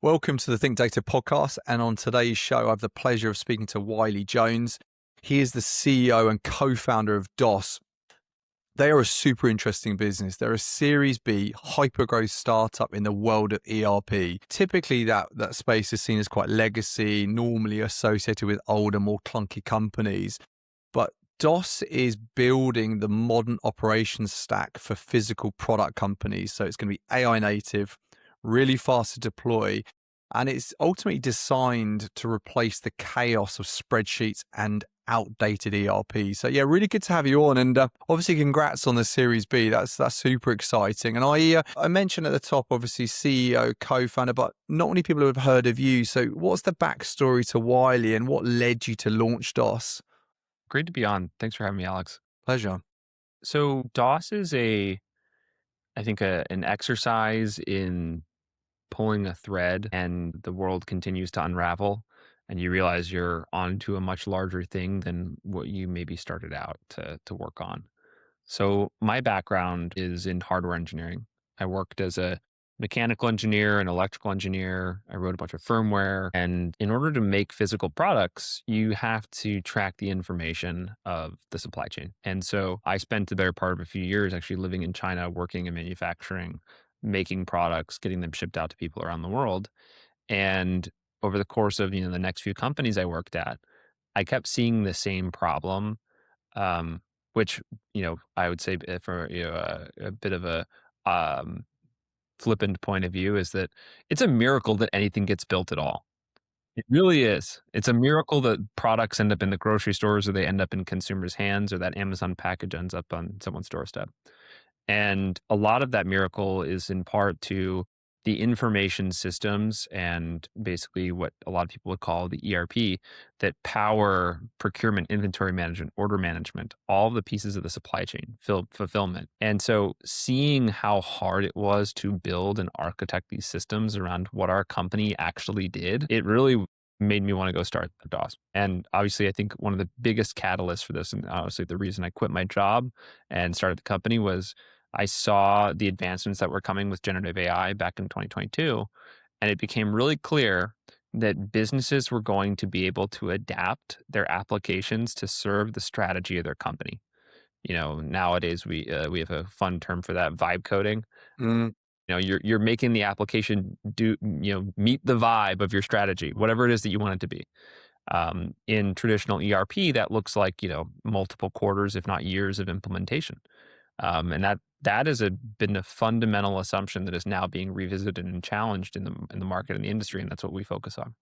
Welcome to the Think Data podcast. And on today's show, I have the pleasure of speaking to Wiley Jones. He is the CEO and co-founder of DOS. They are a super interesting business. They're a Series B hypergrowth startup in the world of ERP. Typically, that space is seen as quite legacy, normally associated with older, more clunky companies. But DOS is building the modern operations stack for physical product companies. So it's going to be AI native, really fast to deploy, and it's ultimately designed to replace the chaos of spreadsheets and outdated ERP. So yeah, really good to have you on, and obviously congrats on the Series B. That's super exciting. And I mentioned at the top, obviously CEO, co-founder, but not many people have heard of you. So what's the backstory to Wiley, and what led you to launch DOS? Great to be on. Thanks for having me, Alex. Pleasure. So DOS is an exercise in pulling a thread, and the world continues to unravel, and you realize you're onto a much larger thing than what you maybe started out to work on. So my background is in hardware engineering. I worked as a mechanical engineer and electrical engineer. I wrote a bunch of firmware. And in order to make physical products, you have to track the information of the supply chain. And so I spent the better part of a few years actually living in China, working in manufacturing, making products, getting them shipped out to people around the world. And over the course of, the next few companies I worked at, I kept seeing the same problem, um, which, I would say, for a bit of a um, flippant point of view, is that it's a miracle that anything gets built at all. It really is. It's a miracle that products end up in the grocery stores, or they end up in consumers' hands, or that Amazon package ends up on someone's doorstep. And a lot of that miracle is in part to the information systems and basically what a lot of people would call the ERP that power procurement, inventory management, order management, all the pieces of the supply chain, fulfillment. And so seeing how hard it was to build and architect these systems around what our company actually did, it really made me want to go start the DOS. And obviously, I think one of the biggest catalysts for this, and obviously the reason I quit my job and started the company, was I saw the advancements that were coming with generative AI back in 2022, and it became really clear that businesses were going to be able to adapt their applications to serve the strategy of their company. Nowadays we have a fun term for that: vibe coding. Mm. You're making the application meet the vibe of your strategy, whatever it is that you want it to be. In traditional ERP, that looks like multiple quarters, if not years, of implementation. And that has been a fundamental assumption that is now being revisited and challenged in the market and the industry, and that's what we focus on.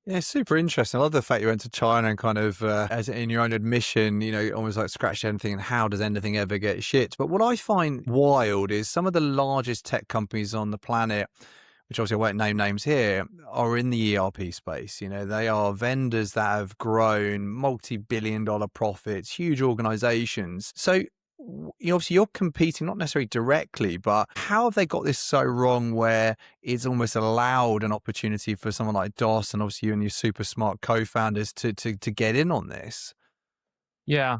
Yeah, super interesting. I love the fact you went to China and kind of, as in your own admission, almost like scratched anything. And how does anything ever get shipped? But what I find wild is some of the largest tech companies on the planet, which obviously I won't name names here, are in the ERP space. They are vendors that have grown multi-billion-dollar profits, huge organizations. So obviously you're competing not necessarily directly, but how have they got this so wrong where it's almost allowed an opportunity for someone like DOS, and obviously you and your super smart co-founders to get in on this? Yeah,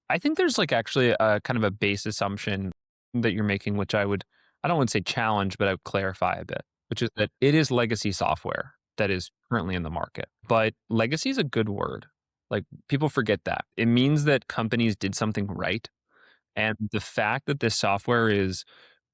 I think there's actually a kind of a base assumption that you're making, which I don't want to say challenge, but I would clarify a bit, which is that it is legacy software that is currently in the market. But legacy is a good word. Like, people forget that. It means that companies did something right. And the fact that this software is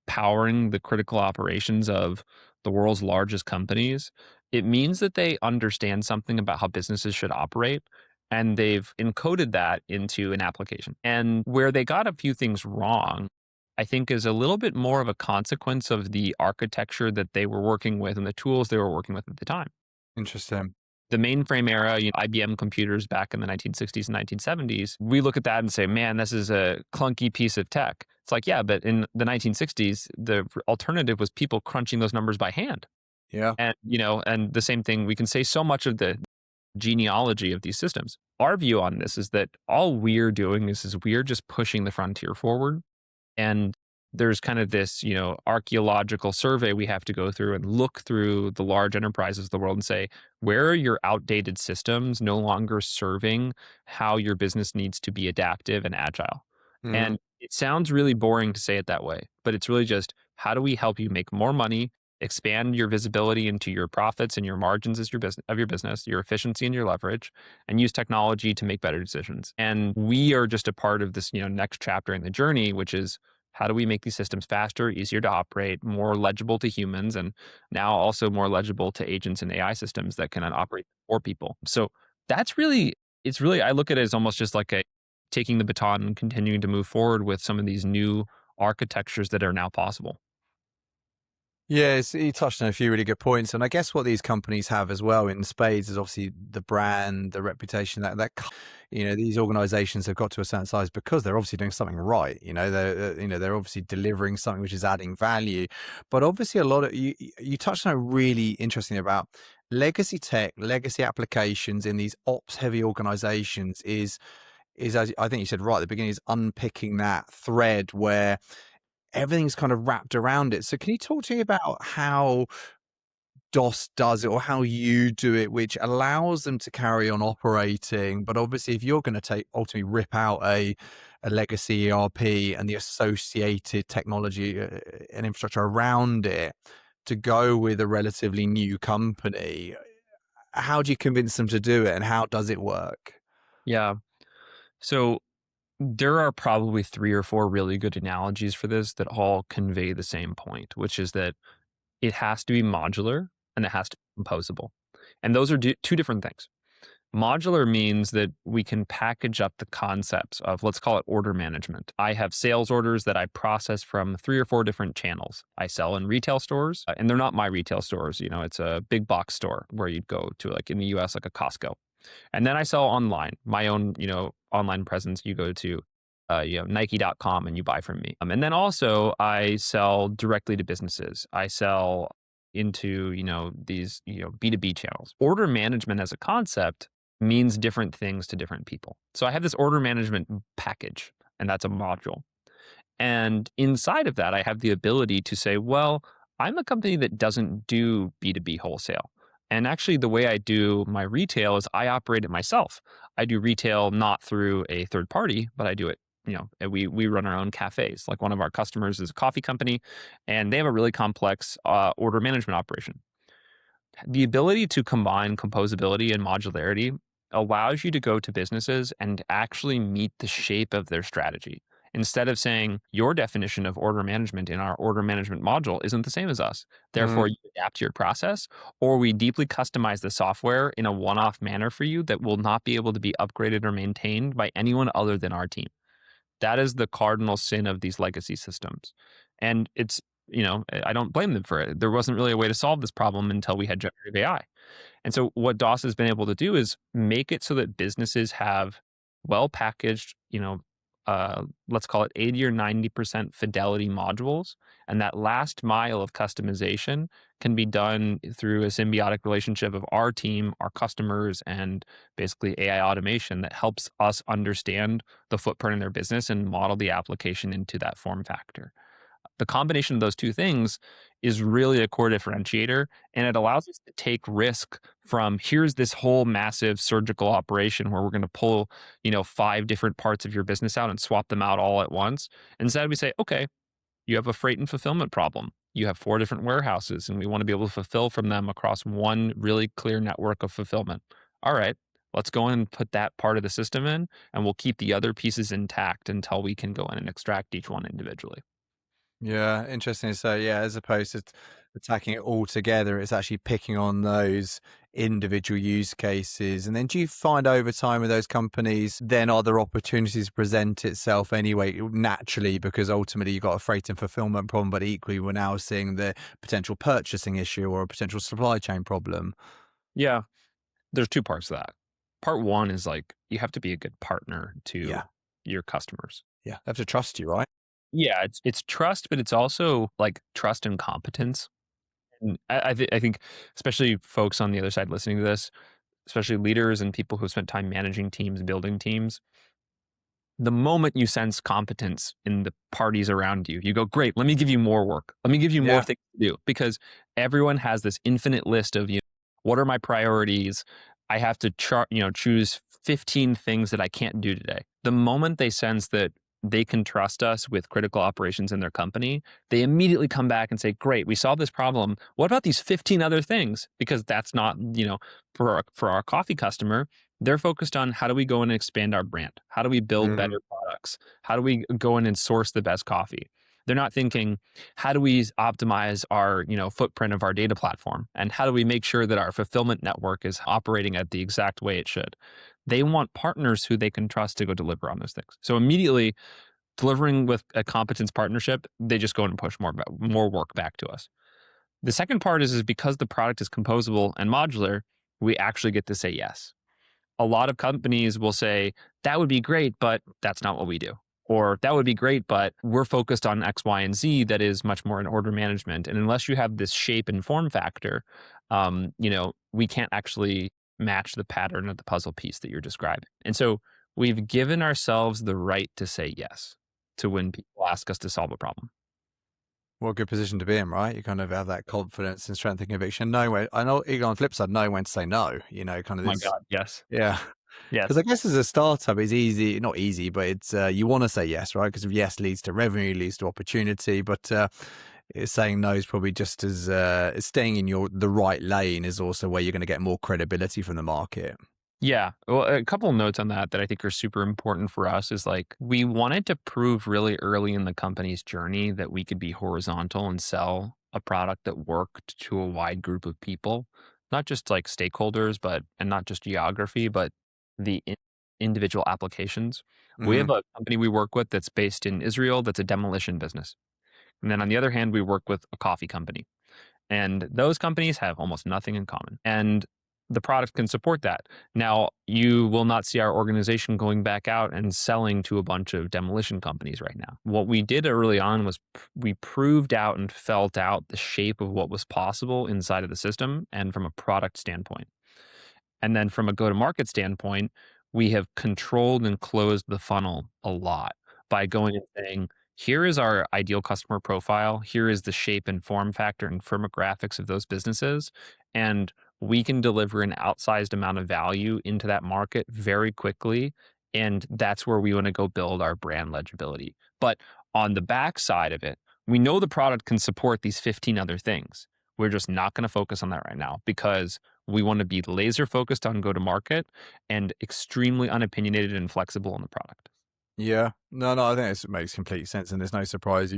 powering the critical operations of the world's largest companies, it means that they understand something about how businesses should operate, and they've encoded that into an application. And where they got a few things wrong, I think, is a little bit more of a consequence of the architecture that they were working with and the tools they were working with at the time. Interesting. The mainframe era, IBM computers back in the 1960s and 1970s, we look at that and say, man, this is a clunky piece of tech. It's like, yeah, but in the 1960s, the alternative was people crunching those numbers by hand. Yeah. And the same thing, we can say so much of the genealogy of these systems. Our view on this is that all we're doing is we're just pushing the frontier forward. And there's kind of this, archaeological survey we have to go through and look through the large enterprises of the world and say, where are your outdated systems no longer serving how your business needs to be adaptive and agile? Mhm. And it sounds really boring to say it that way, but it's really just, how do we help you make more money expand your visibility into your profits and your margins as your business, your efficiency and your leverage, and use technology to make better decisions. And we are just a part of this, next chapter in the journey, which is how do we make these systems faster, easier to operate, more legible to humans, and now also more legible to agents and AI systems that can operate for people. So that's really, it's really, I look at it as almost just like a taking the baton and continuing to move forward with some of these new architectures that are now possible. Yes, you touched on a few really good points, and I guess what these companies have as well in spades is obviously the brand, the reputation these organizations have got to a certain size because they're obviously doing something right. They're obviously delivering something which is adding value. But obviously, a lot of you touched on a really interesting about legacy tech, legacy applications in these ops heavy organizations is as I think you said right at the beginning, is unpicking that thread where everything's kind of wrapped around it. So can you talk to me about how DOS does it or how you do it, which allows them to carry on operating? But obviously, if you're going to ultimately rip out a legacy ERP and the associated technology and infrastructure around it to go with a relatively new company, how do you convince them to do it and how does it work? Yeah. So there are probably 3 or 4 really good analogies for this that all convey the same point, which is that it has to be modular and it has to be composable. And those are two different things. Modular means that we can package up the concepts of, let's call it order management. I have sales orders that I process from 3 or 4 different channels. I sell in retail stores, and they're not my retail stores. It's a big box store where you'd go to, like in the US, like a Costco. And then I sell online, my own, online presence. You go to, Nike.com and you buy from me. And then also I sell directly to businesses. I sell into, these, B2B channels. Order management as a concept means different things to different people. So I have this order management package, and that's a module. And inside of that, I have the ability to say, well, I'm a company that doesn't do B2B wholesale. And actually, the way I do my retail is I operate it myself. I do retail not through a third party, but I do it. And we run our own cafes. Like one of our customers is a coffee company, and they have a really complex order management operation. The ability to combine composability and modularity allows you to go to businesses and actually meet the shape of their strategy. Instead of saying your definition of order management in our order management module isn't the same as us, therefore you adapt to your process, or we deeply customize the software in a one-off manner for you that will not be able to be upgraded or maintained by anyone other than our team. That is the cardinal sin of these legacy systems. And it's, I don't blame them for it. There wasn't really a way to solve this problem until we had generative AI. And so what DOS has been able to do is make it so that businesses have well packaged, let's call it 80 or 90% fidelity modules. And that last mile of customization can be done through a symbiotic relationship of our team, our customers, and basically AI automation that helps us understand the footprint in their business and model the application into that form factor. The combination of those two things is really a core differentiator, and it allows us to take risk from here's this whole massive surgical operation where we're going to pull, 5 different parts of your business out and swap them out all at once. Instead, we say, okay, you have a freight and fulfillment problem. You have 4 different warehouses, and we want to be able to fulfill from them across one really clear network of fulfillment. All right, let's go in and put that part of the system in, and we'll keep the other pieces intact until we can go in and extract each one individually. Yeah, interesting. So yeah, as opposed to attacking it all together, it's actually picking on those individual use cases. And then do you find over time with those companies, then other opportunities present itself anyway, naturally, because ultimately you've got a freight and fulfillment problem, but equally we're now seeing the potential purchasing issue or a potential supply chain problem. Yeah, there's 2 parts to that. Part 1 is like, you have to be a good partner to Yeah. your customers. Yeah. They have to trust you, right? Yeah, it's trust, but it's also like trust and competence. And I think especially folks on the other side listening to this, especially leaders and people who have spent time managing teams, building teams, the moment you sense competence in the parties around you, you go, great, let me give you more work. Let me give you more Yeah. things to do, because everyone has this infinite list of, what are my priorities? I have to choose 15 things that I can't do today. The moment they sense that they can trust us with critical operations in their company, they immediately come back and say, great, we solved this problem. What about these 15 other things? Because that's not, for our coffee customer, they're focused on how do we go in and expand our brand? How do we build Mm. better products? How do we go in and source the best coffee? They're not thinking, how do we optimize our, footprint of our data platform? And how do we make sure that our fulfillment network is operating at the exact way it should? They want partners who they can trust to go deliver on those things. So immediately delivering with a competence partnership, they just go in and push more work back to us. The second part is because the product is composable and modular, we actually get to say yes. A lot of companies will say, that would be great, but that's not what we do. Or that would be great, but we're focused on X, Y, and Z that is much more in order management. And unless you have this shape and form factor, we can't actually match the pattern of the puzzle piece that you're describing. And so we've given ourselves the right to say yes to when people ask us to solve a problem. What a good position to be in, right? You kind of have that confidence and strength and conviction. Know when, I know, on the flip side, know when to say no, kind of Oh my this. God, yes. Yeah. Yes. Because I guess as a startup, it's easy, not easy, but it's you want to say yes, right? Because yes leads to revenue, leads to opportunity, but saying no is probably just as staying in the right lane is also where you're going to get more credibility from the market. Yeah. Well, a couple of notes on that I think are super important for us is like we wanted to prove really early in the company's journey that we could be horizontal and sell a product that worked to a wide group of people, not just like stakeholders, and not just geography, but the individual applications. We Mm-hmm. have a company we work with that's based in Israel that's a demolition business. And then on the other hand, we work with a coffee company. And those companies have almost nothing in common. And the product can support that. Now, you will not see our organization going back out and selling to a bunch of demolition companies right now. What we did early on was we proved out and felt out the shape of what was possible inside of the system and from a product standpoint. And then from a go-to-market standpoint, we have controlled and closed the funnel a lot by going and saying, here is our ideal customer profile. Here is the shape and form factor and firmographics of those businesses. And we can deliver an outsized amount of value into that market very quickly. And that's where we want to go build our brand legibility. But on the back side of it, we know the product can support these 15 other things. We're just not going to focus on that right now because we want to be laser focused on go to market and extremely unopinionated and flexible in the product. Yeah. No, I think it makes complete sense, and there's no surprise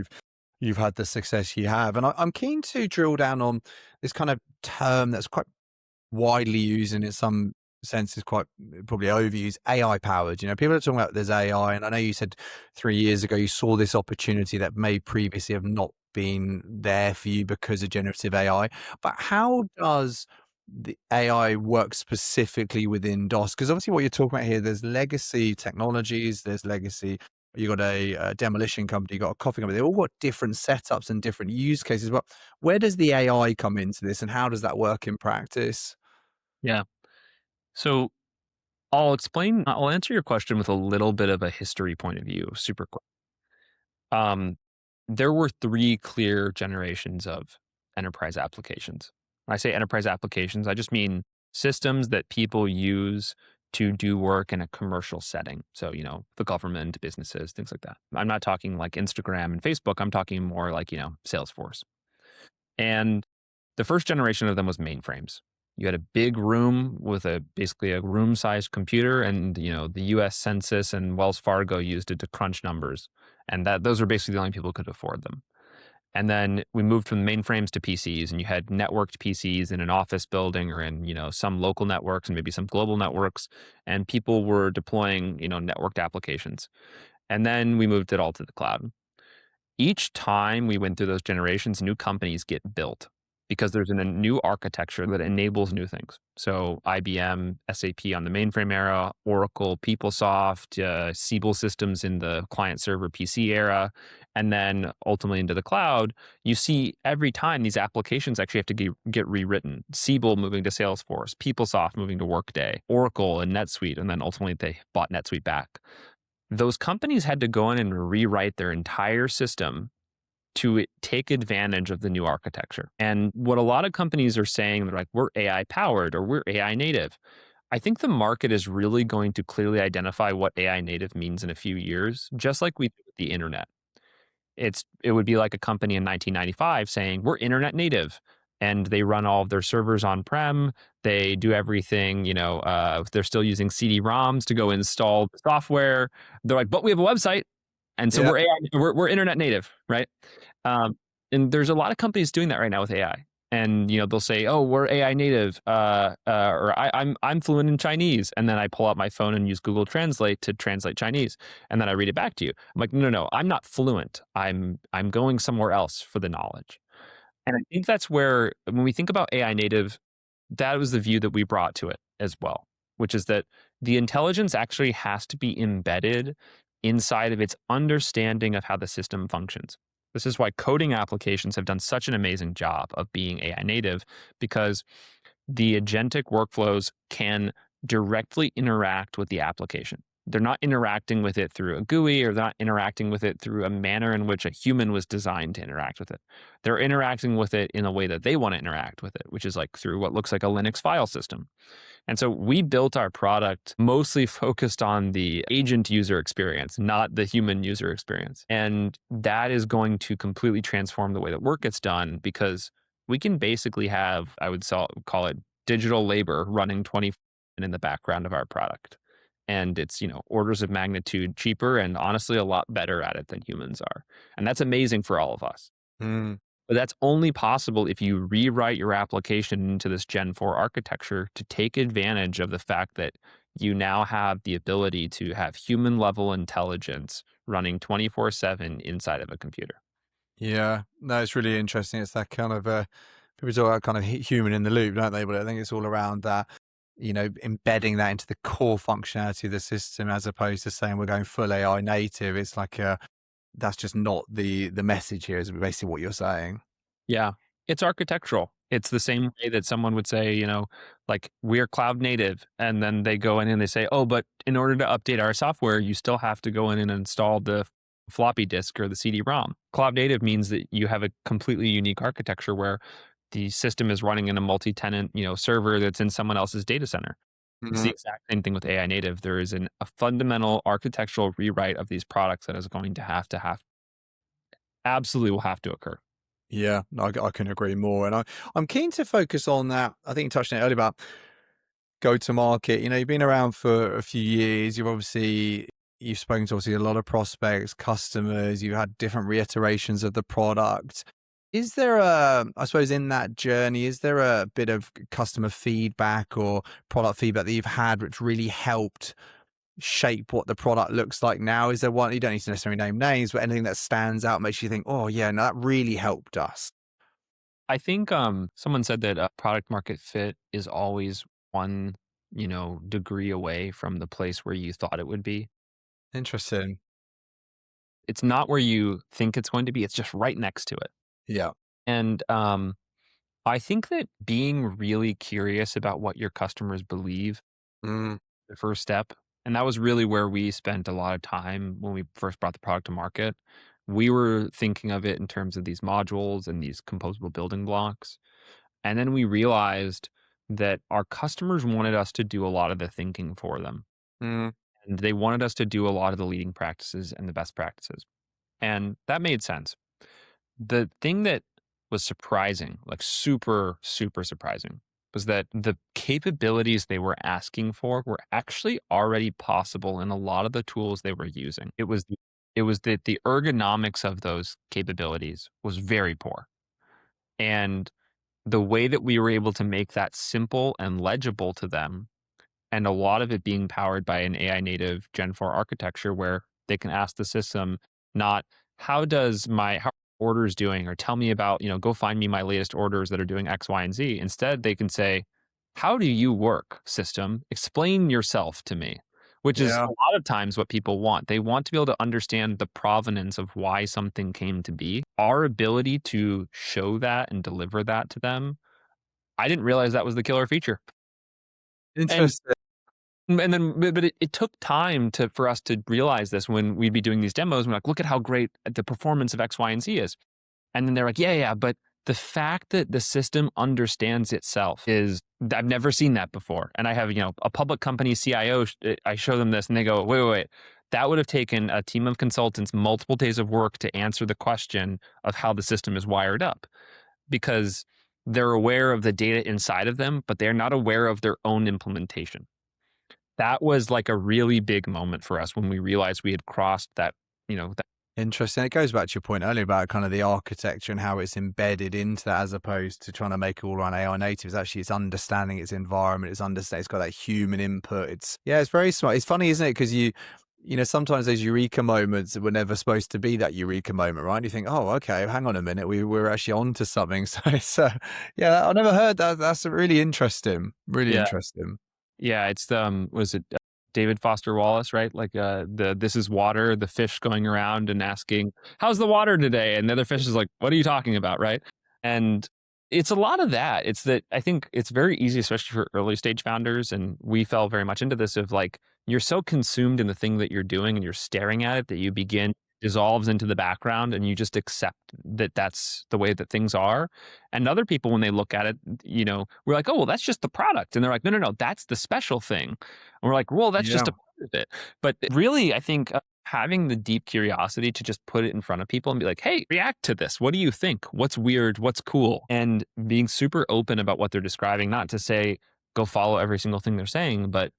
you've had the success you have. And I'm keen to drill down on this kind of term that's quite widely used and in some senses quite probably overused, AI powered. People are talking about there's AI, and I know you said 3 years ago you saw this opportunity that may previously have not been there for you because of generative AI. But how does the AI work specifically within DOS? Because obviously what you're talking about here, there's legacy technologies, there's legacy. You got a demolition company, you got a coffee company. They all got different setups and different use cases. But where does the AI come into this, and how does that work in practice? Yeah. So I'll answer your question with a little bit of a history point of view, super quick. There were three clear generations of enterprise applications. When I say enterprise applications, I just mean systems that people use to do work in a commercial setting. So, the government, businesses, things like that. I'm not talking like Instagram and Facebook. I'm talking more like, Salesforce. And the first generation of them was mainframes. You had a big room with basically a room-sized computer, and the U.S. Census and Wells Fargo used it to crunch numbers, and those were basically the only people who could afford them. And then we moved from mainframes to PCs, and you had networked PCs in an office building or in some local networks and maybe some global networks, and people were deploying networked applications. And then we moved it all to the cloud. Each time we went through those generations, new companies get built because there's a new architecture that enables new things. So IBM, SAP on the mainframe era, Oracle, PeopleSoft, Siebel systems in the client server PC era, and then ultimately into the cloud. You see every time these applications actually have to get rewritten. Siebel moving to Salesforce, PeopleSoft moving to Workday, Oracle and NetSuite, and then ultimately they bought NetSuite back. Those companies had to go in and rewrite their entire system to take advantage of the new architecture. And what a lot of companies are saying, they're like, we're AI powered or we're AI native. I think the market is really going to clearly identify what AI native means in a few years, just like we did with the internet. It would be like a company in 1995 saying, "We're internet native." And they run all of their servers on-prem. They do everything, they're still using CD-ROMs to go install the software. They're like, "But we have a website, and so Yeah. we're AI, we're internet native," right? Um, and there's a lot of companies doing that right now with AI. And they'll say, "Oh, we're AI native," or I'm fluent in Chinese, and then I pull out my phone and use Google Translate to translate Chinese, and then I read it back to you. I'm like, no, I'm not fluent. I'm going somewhere else for the knowledge. And I think that's where, when we think about AI native, that was the view that we brought to it as well, which is that the intelligence actually has to be embedded inside of its understanding of how the system functions. This is why coding applications have done such an amazing job of being AI native, because the agentic workflows can directly interact with the application. They're not interacting with it through a GUI, or they're not interacting with it through a manner in which a human was designed to interact with it. They're interacting with it in a way that they want to interact with it, which is like through what looks like a Linux file system. And so we built our product mostly focused on the agent user experience, not the human user experience. And that is going to completely transform the way that work gets done, because we can basically have, I would call it digital labor running 24 in the background of our product. And it's, orders of magnitude cheaper and honestly a lot better at it than humans are. And that's amazing for all of us. Mm. But that's only possible if you rewrite your application into this Gen 4 architecture to take advantage of the fact that you now have the ability to have human level intelligence running 24/7 inside of a computer. Yeah, no, it's really interesting. It's that kind of people talk about kind of human in the loop, don't they? But I think it's all around that, embedding that into the core functionality of the system, as opposed to saying we're going full AI native. It's like that's just not the message here. Is basically what you're saying. Yeah, it's architectural. It's the same way that someone would say, like, we're cloud native. And then they go in and they say, "Oh, but in order to update our software, you still have to go in and install the floppy disk or the CD-ROM." Cloud native means that you have a completely unique architecture where the system is running in a multi-tenant, server that's in someone else's data center. It's the Mhm. exact same thing with AI native. There is a fundamental architectural rewrite of these products that is going to absolutely will have to occur. Yeah, no, I can agree more. And I'm keen to focus on that. I think you touched on it earlier about go to market. You've been around for a few years. You've spoken to obviously a lot of prospects, customers. You've had different reiterations of the product. Is there I suppose in that journey, is there a bit of customer feedback or product feedback that you've had which really helped shape what the product looks like now? Is there one, you don't need to necessarily name names, but anything that stands out makes you think, oh yeah, no, that really helped us? I think someone said that product market fit is always one, degree away from the place where you thought it would be. Interesting. It's not where you think it's going to be, it's just right next to it. Yeah. And I think that being really curious about what your customers believe, Mm, the first step, and that was really where we spent a lot of time when we first brought the product to market. We were thinking of it in terms of these modules and these composable building blocks. And then we realized that our customers wanted us to do a lot of the thinking for them. mm, And they wanted us to do a lot of the leading practices and the best practices. And that made sense. The thing that was surprising, like super, super surprising, was that the capabilities they were asking for were actually already possible in a lot of the tools they were using. It was that the ergonomics of those capabilities was very poor. And the way that we were able to make that simple and legible to them, and a lot of it being powered by an AI native Gen 4 architecture where they can ask the system not how are orders doing, or tell me about, go find me my latest orders that are doing X, Y, and Z. Instead, they can say, "How do you work, system? Explain yourself to me." Which is yeah. a lot of times what people want. They want to be able to understand the provenance of why something came to be. Our ability to show that and deliver that to them, I didn't realize that was the killer feature. And Interesting. and then but it took time for us to realize this when we'd be doing these demos. We're like, "Look at how great the performance of X, Y, and Z is." And then they're like, "Yeah, yeah, but The fact that the system understands itself is, I've never seen that before. And I have, a public company CIO, I show them this and they go, wait. That would have taken a team of consultants multiple days of work to answer the question of how the system is wired up, because they're aware of the data inside of them, but they're not aware of their own implementation. That was like a really big moment for us when we realized we had crossed that, that. Interesting. It goes back to your point earlier about kind of the architecture and how it's embedded into that, as opposed to trying to make it all around AI natives. Actually, it's understanding its environment. It's got that human input. It's very smart. It's funny, isn't it? Because sometimes those eureka moments were never supposed to be that eureka moment, right? And you think, oh, okay, hang on a minute, we're actually onto something. So it's, yeah, I never heard that. That's really interesting. Really Yeah. interesting. Yeah, it's was it David Foster Wallace, right? Like this is water, the fish going around and asking, "How's the water today?" And the other fish is like, "What are you talking about?" Right? And it's a lot of that. It's that I think it's very easy, especially for early stage founders, and we fell very much into this of like, you're so consumed in the thing that you're doing and you're staring at it that you begin dissolves into the background and you just accept that that's the way that things are. And other people, when they look at it, we're like, oh, well, that's just the product. And they're like, no, that's the special thing. And we're like, well, that's just Yeah. a part of it. But really, I think having the deep curiosity to just put it in front of people and be like, hey, react to this. What do you think? What's weird? What's cool? And being super open about what they're describing, not to say go follow every single thing they're saying, but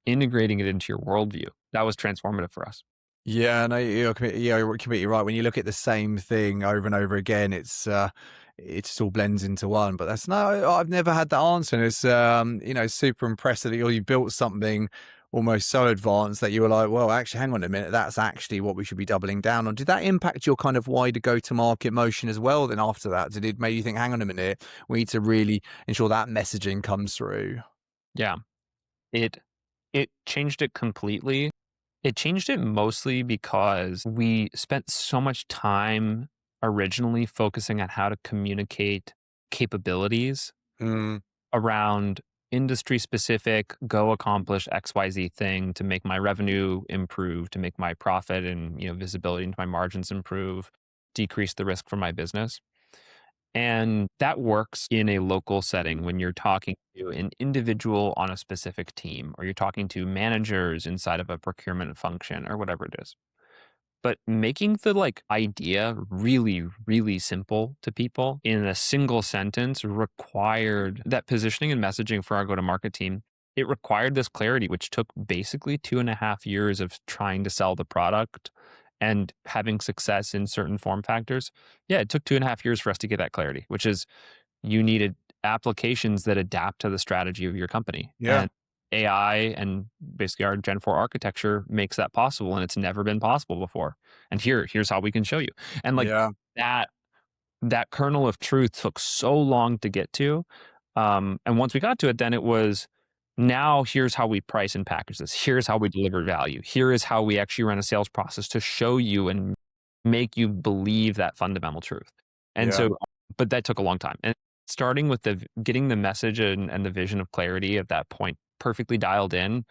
integrating it into your worldview. That was transformative for us. Yeah, no, you're completely right. When you look at the same thing over and over again, it just all blends into one. But I've never had that answer. And it's, super impressive that you built something almost so advanced that you were like, well, actually, hang on a minute, that's actually what we should be doubling down on. Did that impact your kind of wider go-to-market motion as well? Then after that, did it make you think, hang on a minute, we need to really ensure that messaging comes through? Yeah. It changed it completely. It changed it mostly because we spent so much time originally focusing on how to communicate capabilities Mm, around industry specific, go accomplish XYZ thing to make my revenue improve, to make my profit and visibility into my margins improve, decrease the risk for my business. And that works in a local setting when you're talking to an individual on a specific team, or you're talking to managers inside of a procurement function or whatever it is. But making the idea really, really simple to people in a single sentence required that positioning and messaging for our go-to-market team. It required this clarity, which took basically 2.5 years of trying to sell the product and having success in certain form factors. Yeah, it took 2.5 years for us to get that clarity, which is you needed applications that adapt to the strategy of your company. yeah, And AI and basically our Gen 4 architecture makes that possible, and it's never been possible before. And here's how we can show you. And yeah. that that kernel of truth took so long to get to. And once we got to it, then it was, now here's how we price and package this. Here's how we deliver value. Here is how we actually run a sales process to show you and make you believe that fundamental truth. And Yeah. so, but that took a long time. And starting with getting the message and the vision of clarity at that point perfectly dialed in.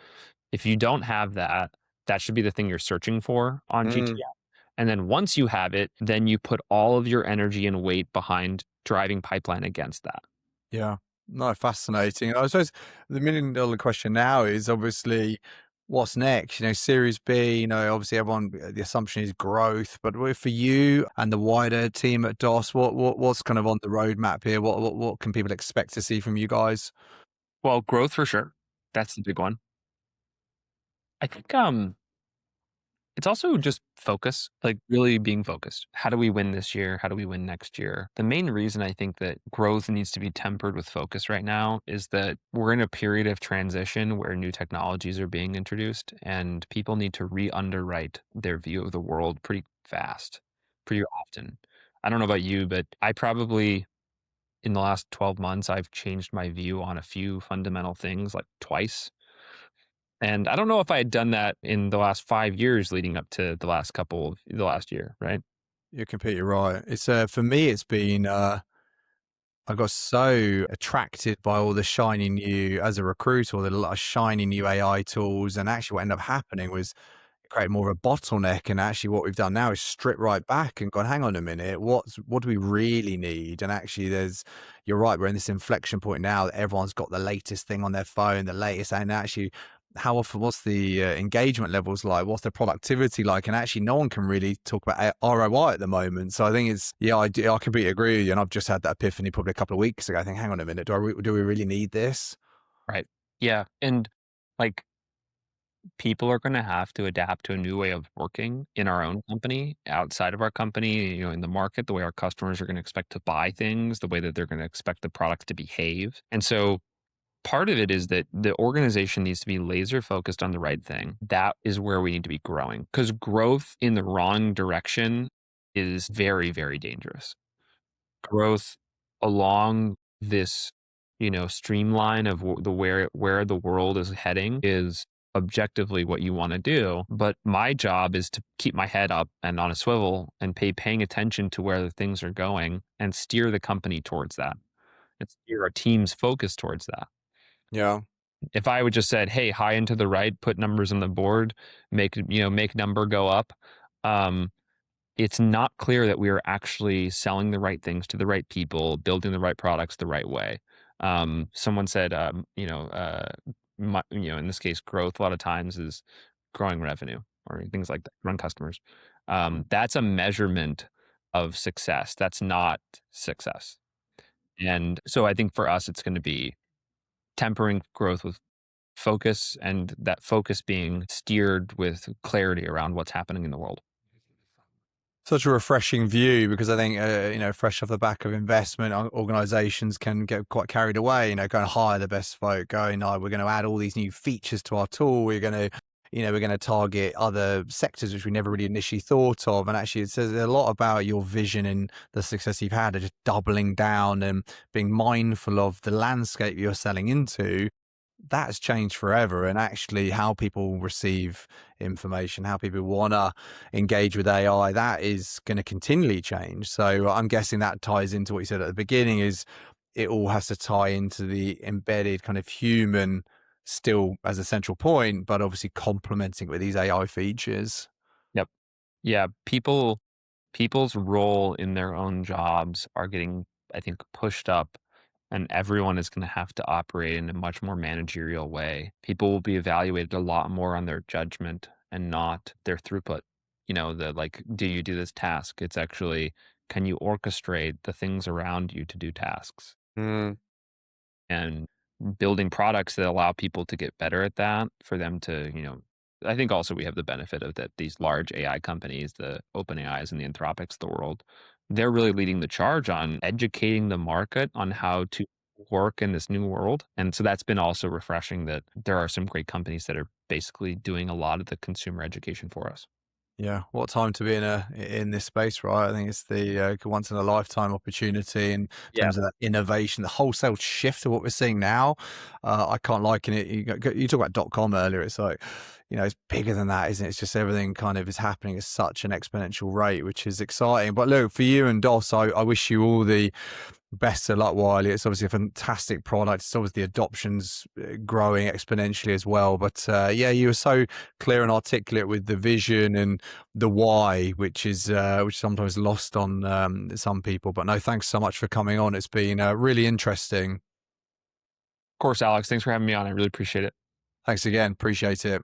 If you don't have that, that should be the thing you're searching for on Mm. GTM. And then once you have it, then you put all of your energy and weight behind driving pipeline against that. Yeah. No, fascinating. I suppose the $1 million question now is obviously what's next? Series B, obviously everyone, the assumption is growth, but for you and the wider team at DOS, what's kind of on the roadmap here? What can people expect to see from you guys? Well, growth for sure. That's the big one. I think it's also just focus, like really being focused. How do we win this year? How do we win next year? The main reason I think that growth needs to be tempered with focus right now is that we're in a period of transition where new technologies are being introduced and people need to re-underwrite their view of the world pretty fast, pretty often. I don't know about you, but I probably in the last 12 months, I've changed my view on a few fundamental things like twice. And I don't know if I had done that in the last 5 years leading up to the last year, right? You're completely right. It's for me, it's been I got so attracted by all the shiny new, as a recruiter, all the shiny new AI tools, and actually what ended up happening was create more of a bottleneck. And actually what we've done now is strip right back and gone, hang on a minute, what do we really need? And actually you're right, we're in this inflection point now that everyone's got the latest thing on their phone, the latest, and actually how often, what's the engagement levels like? What's the productivity like? And actually no one can really talk about ROI at the moment. So I think I completely agree with you. And I've just had that epiphany probably a couple of weeks ago. I think, hang on a minute, do we really need this? Right. Yeah. And like, people are going to have to adapt to a new way of working in our own company, outside of our company, in the market, the way our customers are going to expect to buy things, the way that they're going to expect the products to behave. And so part of it is that the organization needs to be laser focused on the right thing. That is where we need to be growing, because growth in the wrong direction is very, very dangerous. Growth along this, streamline of where the world is heading is objectively what you want to do. But my job is to keep my head up and on a swivel and paying attention to where the things are going and steer the company towards that and steer our team's focus towards that. Yeah. If I would just said, "Hey, high and to the right, put numbers on the board, make number go up," um, it's not clear that we are actually selling the right things to the right people, building the right products the right way. Someone said, in this case, growth a lot of times is growing revenue or things like that, run customers. That's a measurement of success. That's not success. And so I think for us, it's going to be tempering growth with focus, and that focus being steered with clarity around what's happening in the world. Such a refreshing view, because I think, fresh off the back of investment, organizations can get quite carried away, go and hire the best folk, going, oh, we're going to add all these new features to our tool. We're going to target other sectors which we never really initially thought of. And actually it says a lot about your vision and the success you've had of just doubling down and being mindful of the landscape you're selling into. That's changed forever. And actually how people receive information, how people want to engage with AI, that is going to continually change. So I'm guessing that ties into what you said at the beginning, is it all has to tie into the embedded kind of human still as a central point, but obviously complementing with these AI features. Yep. Yeah, people's role in their own jobs are getting, I think, pushed up, and everyone is going to have to operate in a much more managerial way. People will be evaluated a lot more on their judgment and not their throughput. The like, do you do this task? It's actually, can you orchestrate the things around you to do tasks? Mm. And building products that allow people to get better at that, for them to, I think also we have the benefit of that these large AI companies, the OpenAIs and the Anthropics of the world, they're really leading the charge on educating the market on how to work in this new world. And so that's been also refreshing, that there are some great companies that are basically doing a lot of the consumer education for us. Yeah, what time to be in this space, right? I think it's the once in a lifetime opportunity in Yeah. terms of that innovation, the wholesale shift to what we're seeing now. I can't liken it. You talk about .com earlier. It's like, it's bigger than that, isn't it? It's just everything kind of is happening at such an exponential rate, which is exciting. But look, for you and DOS, I wish you all the best of luck, Wiley. It's obviously a fantastic product. It's obviously the adoption's growing exponentially as well. But yeah, you were so clear and articulate with the vision and the why, which is sometimes lost on some people. But no, thanks so much for coming on. It's been really interesting. Of course, Alex, thanks for having me on. I really appreciate it. Thanks again. Appreciate it.